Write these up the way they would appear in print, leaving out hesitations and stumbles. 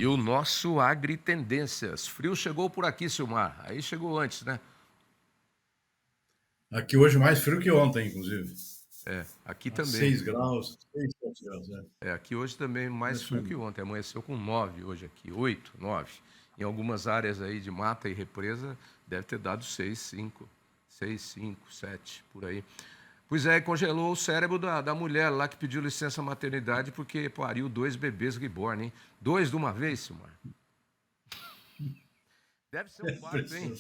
E o nosso Agritendências. Frio chegou por aqui, Silmar. Aí chegou antes, né? Aqui hoje mais frio que ontem, inclusive. Aqui A também. 6 graus, 6, 7 graus. Aqui hoje também mais frio que ontem. Amanheceu com 9 hoje aqui, 8, 9. Em algumas áreas aí de mata e represa, deve ter dado 6, 5, 6, 5, 7, por aí. Pois é, congelou o cérebro da mulher lá que pediu licença maternidade porque pariu 2 bebês reborn, hein? 2 de uma vez, Silmar. Deve ser um parto, hein?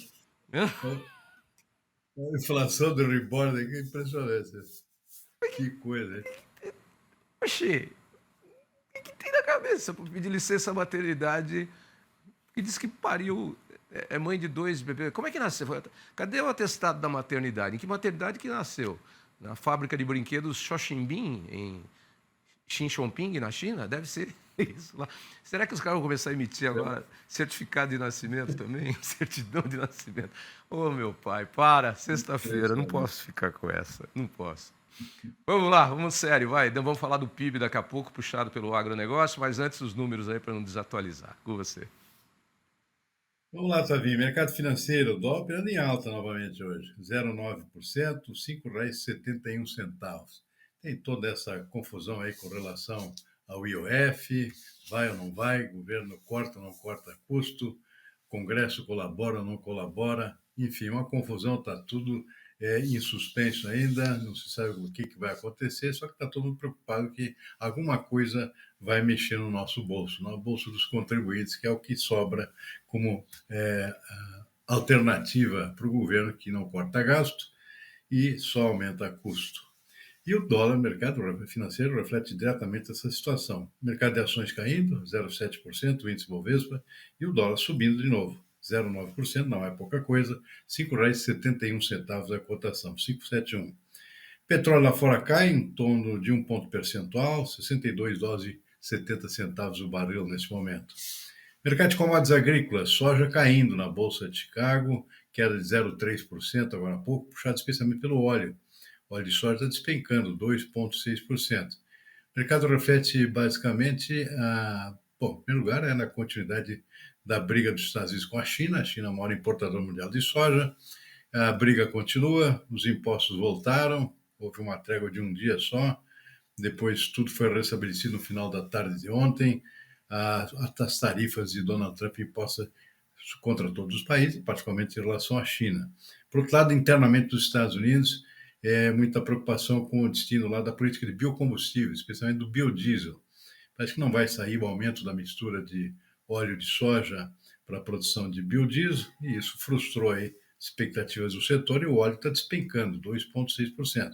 A inflação do reborn aqui é impressionante. Que coisa, hein? Oxê, o que tem na cabeça para pedir licença maternidade e diz que pariu, é mãe de 2 bebês? Como é que nasceu? Cadê o atestado da maternidade? Em que maternidade que nasceu? Na fábrica de brinquedos Xoxinbin, em Xinjiang, na China? Deve ser isso lá. Será que os caras vão começar a emitir agora certificado de nascimento também? Certidão de nascimento. Ô, meu pai, para, sexta-feira, não posso ficar com essa, não posso. Vamos lá, vamos sério, vai. Então, vamos falar do PIB daqui a pouco, puxado pelo agronegócio, mas antes os números aí para não desatualizar. Com você. Vamos lá, Tavinho. Mercado financeiro, o dólar operando em alta novamente hoje. 0,9%, R$ 5,71. Tem toda essa confusão aí com relação ao IOF, vai ou não vai, governo corta ou não corta custo, Congresso colabora ou não colabora, enfim, uma confusão, está tudo em suspenso ainda, não se sabe o que vai acontecer, só que está todo mundo preocupado que alguma coisa vai mexer no nosso bolso, no bolso dos contribuintes, que é o que sobra como alternativa para o governo que não corta gasto e só aumenta custo. E o dólar, mercado financeiro, reflete diretamente essa situação. O mercado de ações caindo, 0,7%, o índice Bovespa, e o dólar subindo de novo, 0,9%, não é pouca coisa, R$ 5,71 a cotação, 5,71. Petróleo lá fora cai em torno de 1 ponto percentual, 62 dólares e 70 centavos o barril nesse momento. Mercado de commodities agrícolas, soja caindo na Bolsa de Chicago, queda de 0,3% agora há pouco, puxado especialmente pelo óleo. O óleo de soja está despencando, 2,6%. O mercado reflete basicamente, em primeiro lugar, na continuidade da briga dos Estados Unidos com a China é o maior importador mundial de soja, a briga continua, os impostos voltaram, houve uma trégua de um dia só, depois tudo foi restabelecido no final da tarde de ontem, as tarifas de Donald Trump impostas contra todos os países, particularmente em relação à China. Por outro lado, internamente dos Estados Unidos, muita preocupação com o destino lá da política de biocombustíveis, especialmente do biodiesel. Parece que não vai sair o aumento da mistura de óleo de soja para a produção de biodiesel, e isso frustrou aí expectativas do setor, e o óleo está despencando, 2,6%.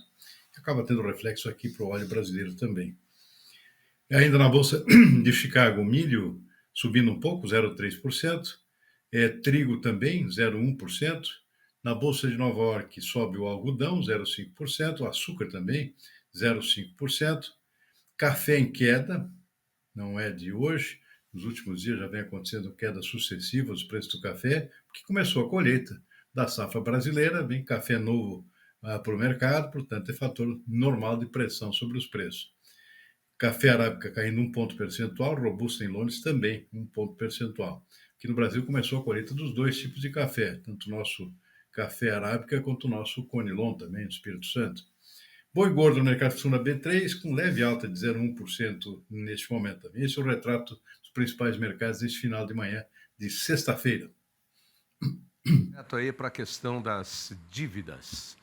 Acaba tendo reflexo aqui para o óleo brasileiro também. Ainda na Bolsa de Chicago, milho subindo um pouco, 0,3%, trigo também, 0,1%. Na Bolsa de Nova York sobe o algodão, 0,5%, o açúcar também, 0,5%. Café em queda, não é de hoje, nos últimos dias já vem acontecendo quedas sucessivas dos preços do café, porque começou a colheita da safra brasileira, vem café novo para o mercado, portanto é fator normal de pressão sobre os preços. Café arábica caindo 1 ponto percentual, robusta em Londres também 1 ponto percentual. Aqui no Brasil começou a colheita dos dois tipos de café, tanto o nosso café arábica quanto o nosso conilon também, do Espírito Santo. Boi gordo no mercado funciona B3, com leve alta de 0,1% neste momento também. Esse é o retrato dos principais mercados neste final de manhã de sexta-feira. Direto aí para a questão das dívidas.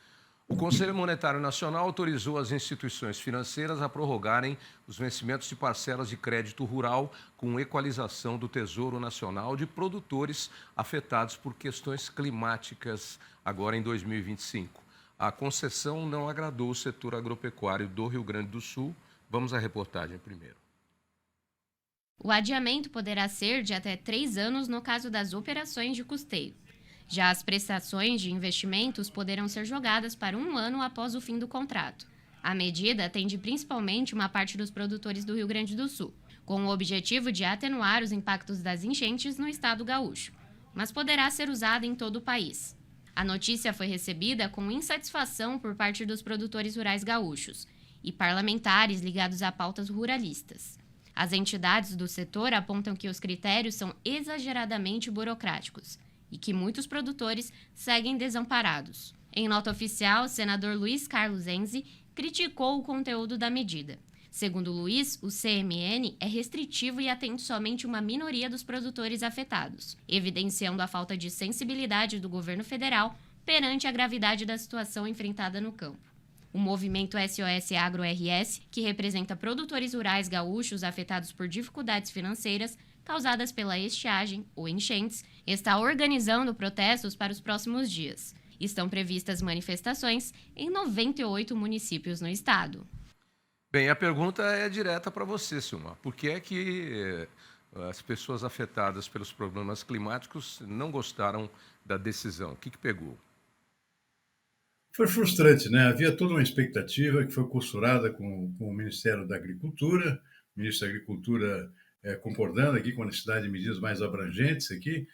O Conselho Monetário Nacional autorizou as instituições financeiras a prorrogarem os vencimentos de parcelas de crédito rural com equalização do Tesouro Nacional de produtores afetados por questões climáticas agora em 2025. A concessão não agradou o setor agropecuário do Rio Grande do Sul. Vamos à reportagem primeiro. O adiamento poderá ser de até 3 anos no caso das operações de custeio. Já as prestações de investimentos poderão ser jogadas para 1 ano após o fim do contrato. A medida atende principalmente uma parte dos produtores do Rio Grande do Sul, com o objetivo de atenuar os impactos das enchentes no estado gaúcho, mas poderá ser usada em todo o país. A notícia foi recebida com insatisfação por parte dos produtores rurais gaúchos e parlamentares ligados a pautas ruralistas. As entidades do setor apontam que os critérios são exageradamente burocráticos e que muitos produtores seguem desamparados. Em nota oficial, o senador Luiz Carlos Enzi criticou o conteúdo da medida. Segundo Luiz, o CMN é restritivo e atende somente uma minoria dos produtores afetados, evidenciando a falta de sensibilidade do governo federal perante a gravidade da situação enfrentada no campo. O movimento SOS Agro RS, que representa produtores rurais gaúchos afetados por dificuldades financeiras causadas pela estiagem ou enchentes, está organizando protestos para os próximos dias. Estão previstas manifestações em 98 municípios no estado. Bem, a pergunta é direta para você, Silmar. Por que é que as pessoas afetadas pelos problemas climáticos não gostaram da decisão? O que pegou? Foi frustrante, né? Havia toda uma expectativa que foi costurada com o Ministério da Agricultura, o ministro da Agricultura concordando aqui com a necessidade de medidas mais abrangentes aqui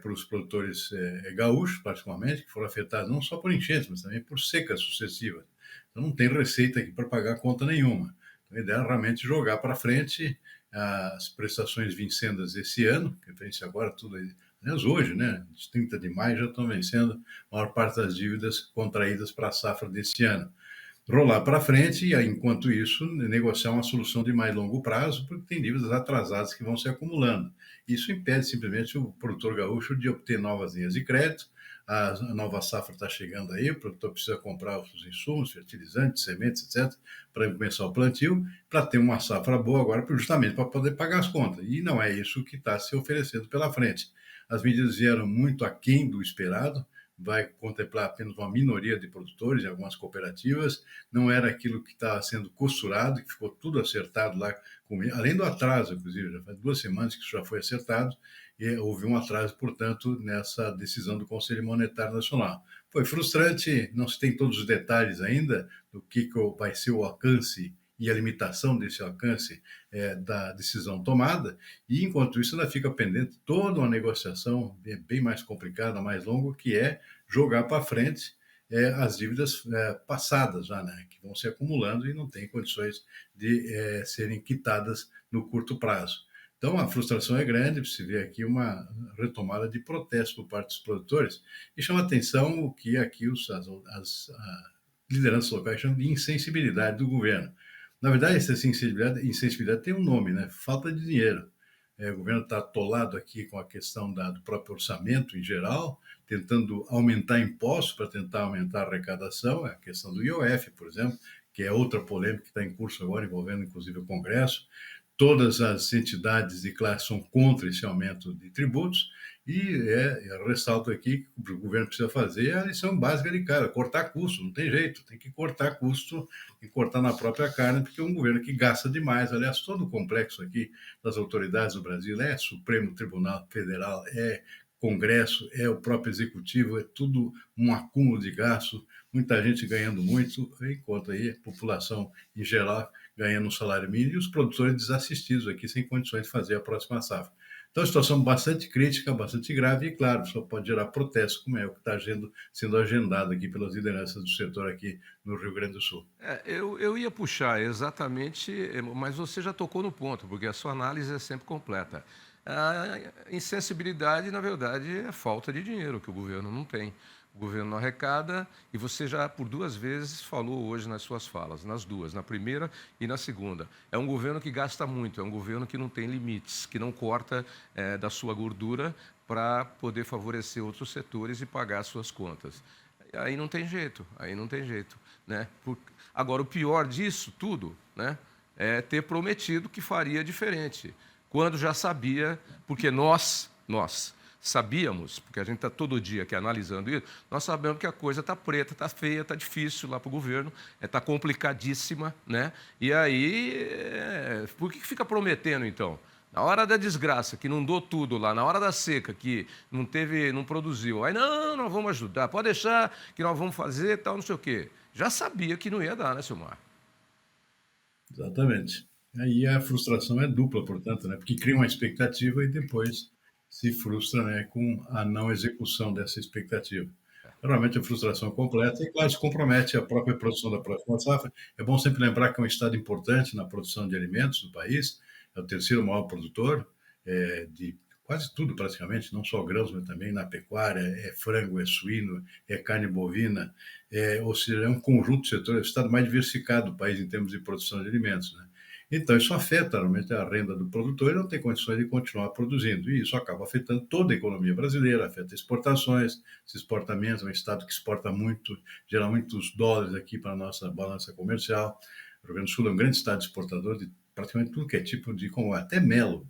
para os produtores gaúchos, particularmente, que foram afetados não só por enchentes, mas também por secas sucessivas. Então não tem receita aqui para pagar conta nenhuma. Então a ideia é realmente jogar para frente as prestações vincendas esse ano, que vence agora tudo aí. Aliás, hoje, né, 30 de maio, já estão vencendo a maior parte das dívidas contraídas para a safra desse ano. Rolar para frente e, enquanto isso, negociar uma solução de mais longo prazo, porque tem dívidas atrasadas que vão se acumulando. Isso impede simplesmente o produtor gaúcho de obter novas linhas de crédito. A nova safra está chegando aí, o produtor precisa comprar os insumos, fertilizantes, sementes, etc., para começar o plantio, para ter uma safra boa agora, justamente para poder pagar as contas. E não é isso que está se oferecendo pela frente. As medidas vieram muito aquém do esperado, vai contemplar apenas uma minoria de produtores em algumas cooperativas, não era aquilo que estava sendo costurado, que ficou tudo acertado lá, além do atraso, inclusive, já faz 2 semanas que isso já foi acertado, e houve um atraso, portanto, nessa decisão do Conselho Monetário Nacional. Foi frustrante, não se tem todos os detalhes ainda do que vai ser o alcance e a limitação desse alcance da decisão tomada, e enquanto isso ainda fica pendente toda uma negociação bem mais complicada, mais longa, que é jogar para frente as dívidas passadas já, né, que vão se acumulando e não tem condições de serem quitadas no curto prazo. Então a frustração é grande, se vê aqui uma retomada de protesto por parte dos produtores, e chama atenção o que aqui as lideranças locais chamam de insensibilidade do governo. Na verdade, essa insensibilidade tem um nome, né? Falta de dinheiro. O governo está atolado aqui com a questão do próprio orçamento em geral, tentando aumentar impostos para tentar aumentar a arrecadação, a questão do IOF, por exemplo, que é outra polêmica que está em curso agora, envolvendo inclusive o Congresso. Todas as entidades de classe são contra esse aumento de tributos, e eu ressalto aqui que o que o governo precisa fazer é a lição básica de cara, cortar custo, não tem jeito, tem que cortar custo e cortar na própria carne, porque é um governo que gasta demais. Aliás, todo o complexo aqui das autoridades do Brasil é Supremo Tribunal Federal, é Congresso, é o próprio Executivo, é tudo um acúmulo de gastos, muita gente ganhando muito, enquanto aí a população em geral ganhando um salário mínimo e os produtores desassistidos aqui sem condições de fazer a próxima safra. Então, a situação bastante crítica, bastante grave e, claro, só pode gerar protesto, como é o que está sendo agendado aqui pelas lideranças do setor aqui no Rio Grande do Sul. Eu ia puxar exatamente, mas você já tocou no ponto, porque a sua análise é sempre completa. A insensibilidade, na verdade, é falta de dinheiro que o governo não tem. O governo não arrecada, e você já por 2 vezes falou hoje nas suas falas, nas duas, na primeira e na segunda. É um governo que gasta muito, é um governo que não tem limites, que não corta da sua gordura para poder favorecer outros setores e pagar as suas contas. Aí não tem jeito, né? Agora, o pior disso tudo, né, é ter prometido que faria diferente, quando já sabia, porque nós sabíamos, porque a gente está todo dia aqui analisando isso, nós sabemos que a coisa está preta, está feia, está difícil lá para o governo, está complicadíssima, né? E aí, por que fica prometendo, então? Na hora da desgraça, que não dou tudo lá, na hora da seca, que não produziu, aí nós vamos ajudar, pode deixar que nós vamos fazer, tal, não sei o quê. Já sabia que não ia dar, né, Silmar? Exatamente. Aí a frustração é dupla, portanto, né? Porque cria uma expectativa e depois se frustra, né, com a não execução dessa expectativa. Realmente a frustração completa e, claro, se compromete a própria produção da próxima safra. É bom sempre lembrar que é um estado importante na produção de alimentos do país. é o terceiro maior produtor de quase tudo praticamente, não só grãos, mas também na pecuária, é frango, é suíno, é carne bovina, ou seja, é um conjunto de setores, é o estado mais diversificado do país em termos de produção de alimentos, né? Então, isso afeta realmente a renda do produtor, ele não tem condições de continuar produzindo, e isso acaba afetando toda a economia brasileira, afeta exportações, se exporta menos, é um estado que exporta muito, gera muitos dólares aqui para a nossa balança comercial. O Rio Grande do Sul é um grande estado exportador de praticamente tudo que é tipo de, como até mel,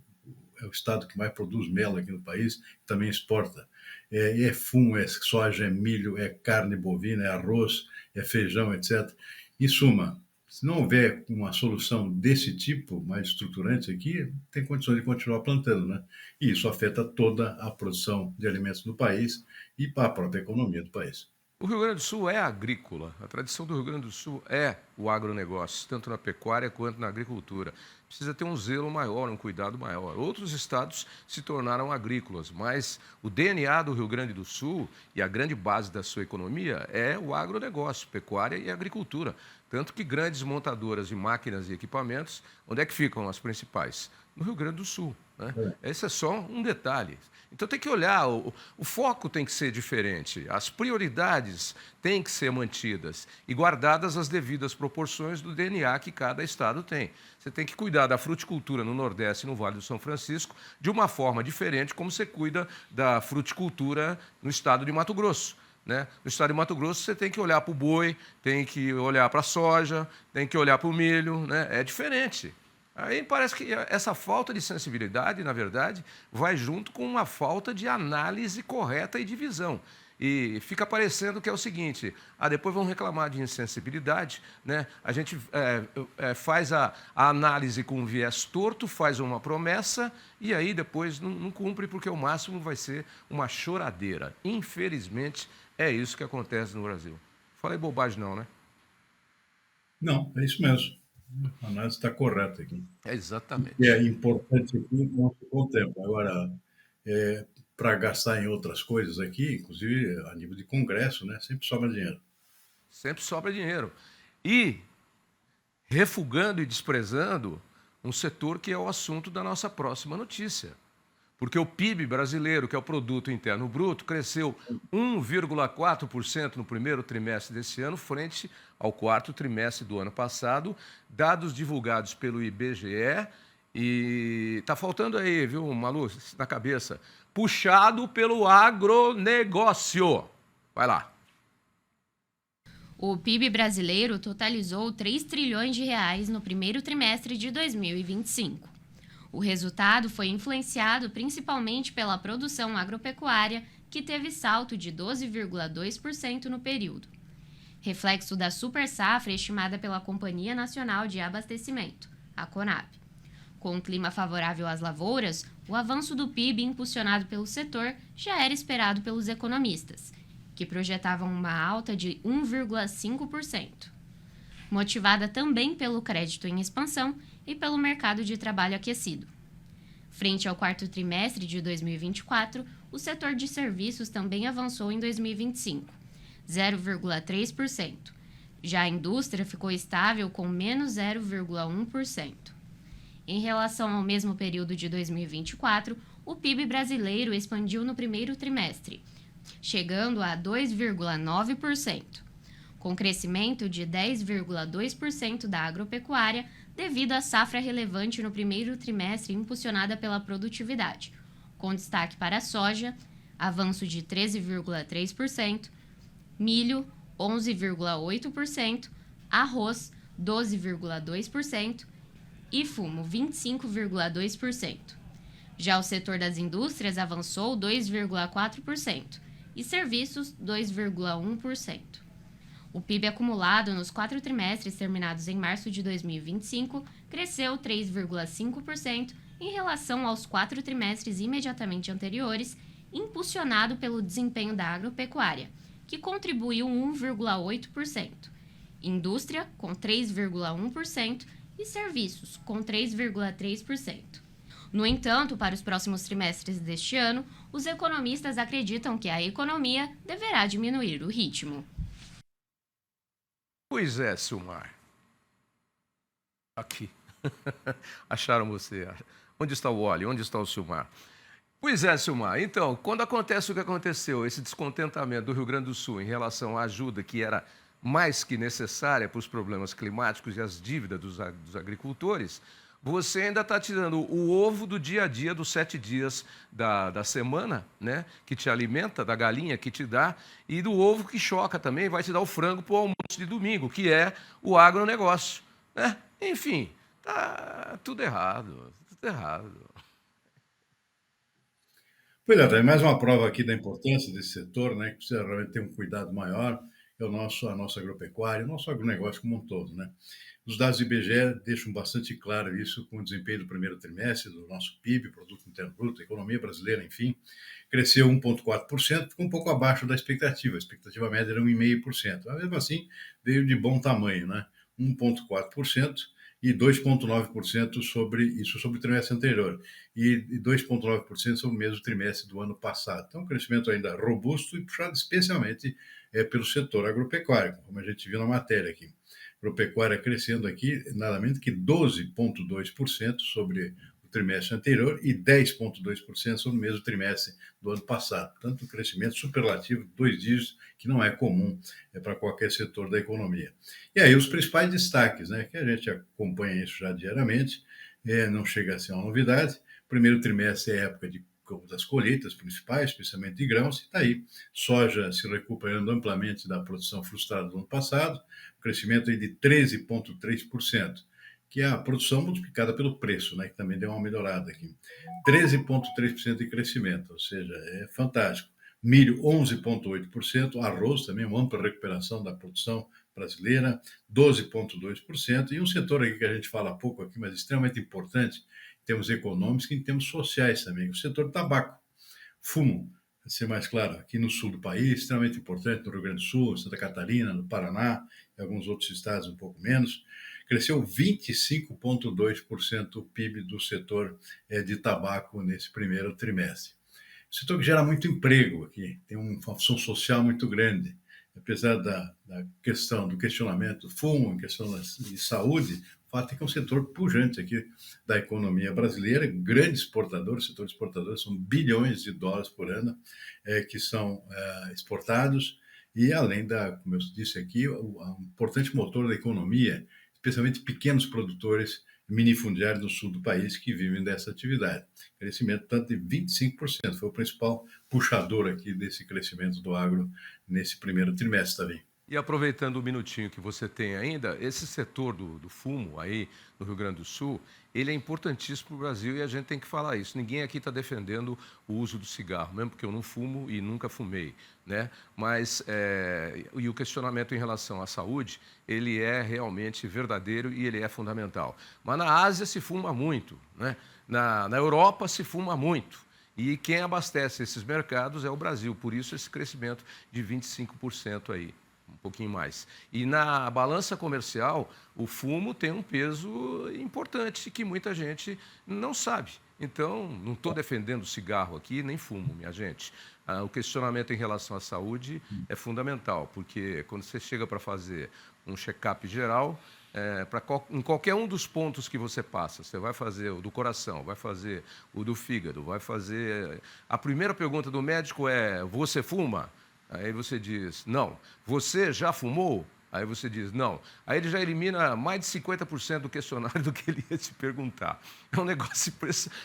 é o estado que mais produz mel aqui no país, também exporta. É fumo, é soja, é milho, é carne bovina, é arroz, é feijão, etc. Em suma, se não houver uma solução desse tipo, mais estruturante aqui, tem condições de continuar plantando, né? E isso afeta toda a produção de alimentos do país e para a própria economia do país. O Rio Grande do Sul é agrícola. A tradição do Rio Grande do Sul é o agronegócio, tanto na pecuária quanto na agricultura. Precisa ter um zelo maior, um cuidado maior. Outros estados se tornaram agrícolas, mas o DNA do Rio Grande do Sul e a grande base da sua economia é o agronegócio, pecuária e agricultura. Tanto que grandes montadoras de máquinas e equipamentos, onde é que ficam as principais? No Rio Grande do Sul, né? Esse é só um detalhe. Então tem que olhar, o foco tem que ser diferente, as prioridades têm que ser mantidas e guardadas as devidas proporções do DNA que cada estado tem. Você tem que cuidar da fruticultura no Nordeste e no Vale do São Francisco de uma forma diferente como você cuida da fruticultura no estado de Mato Grosso, né? No estado de Mato Grosso você tem que olhar para o boi, tem que olhar para a soja, tem que olhar para o milho, né? É diferente. Aí parece que essa falta de sensibilidade, na verdade, vai junto com uma falta de análise correta e de visão. E fica parecendo que é o seguinte, depois vão reclamar de insensibilidade, né? A gente faz a análise com um viés torto, faz uma promessa e aí depois não cumpre porque o máximo vai ser uma choradeira. Infelizmente, é isso que acontece no Brasil. Falei bobagem não, né? Não, é isso mesmo. A análise está correta aqui. Exatamente. E é importante aqui com o tempo. Agora, para gastar em outras coisas aqui, inclusive a nível de congresso, né, sempre sobra dinheiro. Sempre sobra dinheiro. E refugando e desprezando um setor que é o assunto da nossa próxima notícia. Porque o PIB brasileiro, que é o Produto Interno Bruto, cresceu 1,4% no primeiro trimestre desse ano, frente ao quarto trimestre do ano passado, dados divulgados pelo IBGE. E está faltando aí, viu, Malu, na cabeça, puxado pelo agronegócio. Vai lá. O PIB brasileiro totalizou 3 trilhões de reais no primeiro trimestre de 2025. O resultado foi influenciado principalmente pela produção agropecuária, que teve salto de 12,2% no período, reflexo da super safra estimada pela Companhia Nacional de Abastecimento, a CONAB. Com o clima favorável às lavouras, o avanço do PIB impulsionado pelo setor já era esperado pelos economistas, que projetavam uma alta de 1,5%, motivada também pelo crédito em expansão e pelo mercado de trabalho aquecido. Frente ao quarto trimestre de 2024, o setor de serviços também avançou em 2025, 0,3%. Já a indústria ficou estável com menos 0,1%. Em relação ao mesmo período de 2024, o PIB brasileiro expandiu no primeiro trimestre, chegando a 2,9%, com crescimento de 10,2% da agropecuária, devido à safra relevante no primeiro trimestre impulsionada pela produtividade, com destaque para a soja, avanço de 13,3%, milho, 11,8%, arroz, 12,2% e fumo, 25,2%. Já o setor das indústrias avançou 2,4% e serviços, 2,1%. O PIB acumulado nos 4 trimestres terminados em março de 2025 cresceu 3,5% em relação aos 4 trimestres imediatamente anteriores, impulsionado pelo desempenho da agropecuária, que contribuiu 1,8%, indústria com 3,1% e serviços com 3,3%. No entanto, para os próximos trimestres deste ano, os economistas acreditam que a economia deverá diminuir o ritmo. Pois é, Silmar. Aqui. Acharam você. Onde está o óleo? Onde está o Silmar? Pois é, Silmar. Então, quando acontece o que aconteceu, esse descontentamento do Rio Grande do Sul em relação à ajuda que era mais que necessária para os problemas climáticos e as dívidas dos agricultores, você ainda está tirando o ovo do dia a dia, dos 7 dias da semana, né, que te alimenta, da galinha que te dá, e do ovo que choca também, vai te dar o frango para o almoço de domingo, que é o agronegócio. Né? Enfim, tá tudo errado, tudo errado. Pois é, tem mais uma prova aqui da importância desse setor, né, que precisa realmente ter um cuidado maior, é a nossa agropecuária, o nosso agronegócio como um todo, né. Os dados do IBGE deixam bastante claro isso com o desempenho do primeiro trimestre do nosso PIB, Produto Interno Bruto, economia brasileira, enfim, cresceu 1,4%, ficou um pouco abaixo da expectativa. A expectativa média era 1,5%. Mas mesmo assim, veio de bom tamanho, né? 1,4% e 2,9% sobre o trimestre anterior e 2,9% sobre o mesmo trimestre do ano passado. Então, um crescimento ainda robusto e puxado especialmente pelo setor agropecuário, como a gente viu na matéria aqui. Agropecuária crescendo aqui nada menos que 12,2% sobre o trimestre anterior e 10,2% sobre o mesmo trimestre do ano passado. Portanto, um crescimento superlativo de 2 dígitos, que não é comum para qualquer setor da economia. E aí os principais destaques, né, que a gente acompanha isso já diariamente, não chega a ser uma novidade. Primeiro trimestre é a época das colheitas principais, especialmente de grãos, e está aí soja se recuperando amplamente da produção frustrada do ano passado, um crescimento aí de 13,3%, que é a produção multiplicada pelo preço, né, que também deu uma melhorada aqui. 13,3% de crescimento, ou seja, é fantástico. Milho, 11,8%, arroz também, uma ampla recuperação da produção brasileira, 12,2%, e um setor aqui que a gente fala pouco aqui, mas extremamente importante, em termos econômicos e em termos sociais também, o setor do tabaco, fumo, para ser mais claro, aqui no sul do país, extremamente importante no Rio Grande do Sul, Santa Catarina, no Paraná, e alguns outros estados um pouco menos, cresceu 25,2% o PIB do setor de tabaco nesse primeiro trimestre. O setor que gera muito emprego aqui, tem uma função social muito grande. Apesar da questão, do questionamento do fumo, em questão de saúde, o fato é que é um setor pujante aqui da economia brasileira, grande exportador, o setor exportador são bilhões de dólares por ano que são exportados, e além como eu disse aqui, um importante motor da economia, especialmente pequenos produtores minifundiários do sul do país que vivem dessa atividade. Crescimento tanto de 25%, foi o principal puxador aqui desse crescimento do agro nesse primeiro trimestre também. E aproveitando o minutinho que você tem ainda, esse setor do fumo aí no Rio Grande do Sul, ele é importantíssimo para o Brasil e a gente tem que falar isso. Ninguém aqui está defendendo o uso do cigarro, mesmo porque eu não fumo e nunca fumei, né? Mas, e o questionamento em relação à saúde, ele é realmente verdadeiro e ele é fundamental. Mas na Ásia se fuma muito, né? Na Europa se fuma muito. E quem abastece esses mercados é o Brasil, por isso esse crescimento de 25% aí. Um pouquinho mais. E na balança comercial, o fumo tem um peso importante que muita gente não sabe. Então, não estou defendendo cigarro aqui, nem fumo, minha gente. O questionamento em relação à saúde é fundamental, porque quando você chega para fazer um check-up geral, em qualquer um dos pontos que você passa, você vai fazer o do coração, vai fazer o do fígado, vai fazer... A primeira pergunta do médico é, você fuma? Aí você diz, não. Você já fumou? Aí você diz, não. Aí ele já elimina mais de 50% do questionário do que ele ia te perguntar. É um negócio,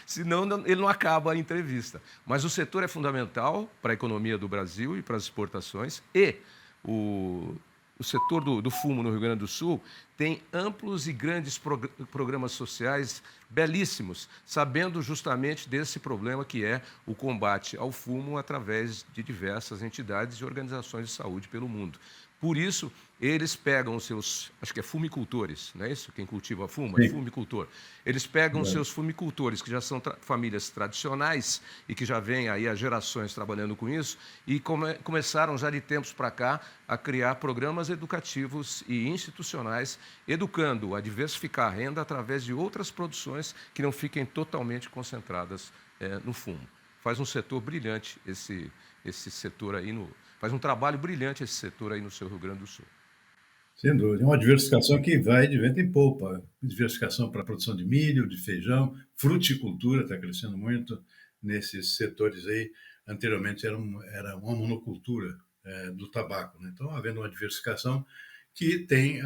senão ele não acaba a entrevista. Mas o setor é fundamental para a economia do Brasil e para as exportações. E o setor do fumo no Rio Grande do Sul tem amplos e grandes programas sociais belíssimos, sabendo justamente desse problema que é o combate ao fumo através de diversas entidades e organizações de saúde pelo mundo. Por isso, eles pegam os seus, acho que é fumicultores, não é isso? Quem cultiva fumo é fumicultor. Eles pegam os seus fumicultores, que já são famílias tradicionais e que já vêm aí há gerações trabalhando com isso, e começaram já de tempos para cá a criar programas educativos e institucionais, educando a diversificar a renda através de outras produções que não fiquem totalmente concentradas no fumo. Faz um setor brilhante esse setor aí faz um trabalho brilhante esse setor aí no seu Rio Grande do Sul. Sem dúvida. É uma diversificação que vai de vento em popa. Diversificação para a produção de milho, de feijão, fruticultura está crescendo muito nesses setores aí. Anteriormente era uma monocultura do tabaco, né? Então, havendo uma diversificação que tem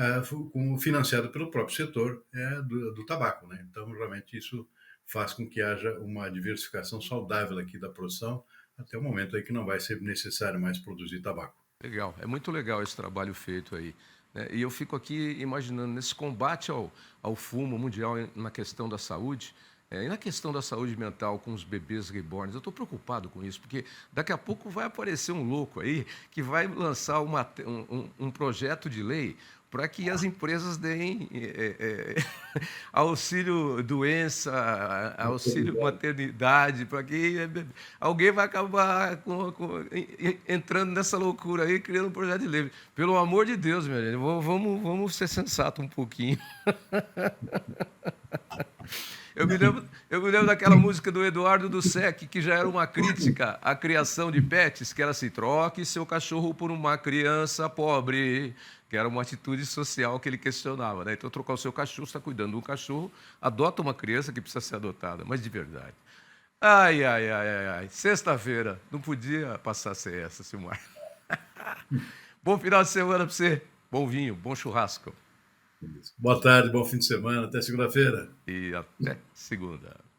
financiada pelo próprio setor do tabaco, né? Então, realmente isso faz com que haja uma diversificação saudável aqui da produção até o momento aí que não vai ser necessário mais produzir tabaco. Legal, é muito legal esse trabalho feito aí, né? E eu fico aqui imaginando nesse combate ao fumo mundial na questão da saúde, e na questão da saúde mental com os bebês reborns. Eu estou preocupado com isso, porque daqui a pouco vai aparecer um louco aí que vai lançar um projeto de lei para que as empresas deem auxílio doença, auxílio maternidade, para que alguém vai acabar entrando nessa loucura aí, criando um projeto de lei. Pelo amor de Deus, meu gente, vamos ser sensato um pouquinho. Eu me lembro daquela música do Eduardo do Sec, que já era uma crítica à criação de pets, que era assim: troque seu cachorro por uma criança pobre, que era uma atitude social que ele questionava, né? Então, trocar o seu cachorro, você está cuidando de um cachorro, adota uma criança que precisa ser adotada, mas de verdade. Ai, ai, ai, ai, ai. Sexta-feira, não podia passar sem essa, Silmar. Bom final de semana para você, bom vinho, bom churrasco. Boa tarde, bom fim de semana, até segunda-feira. E até segunda.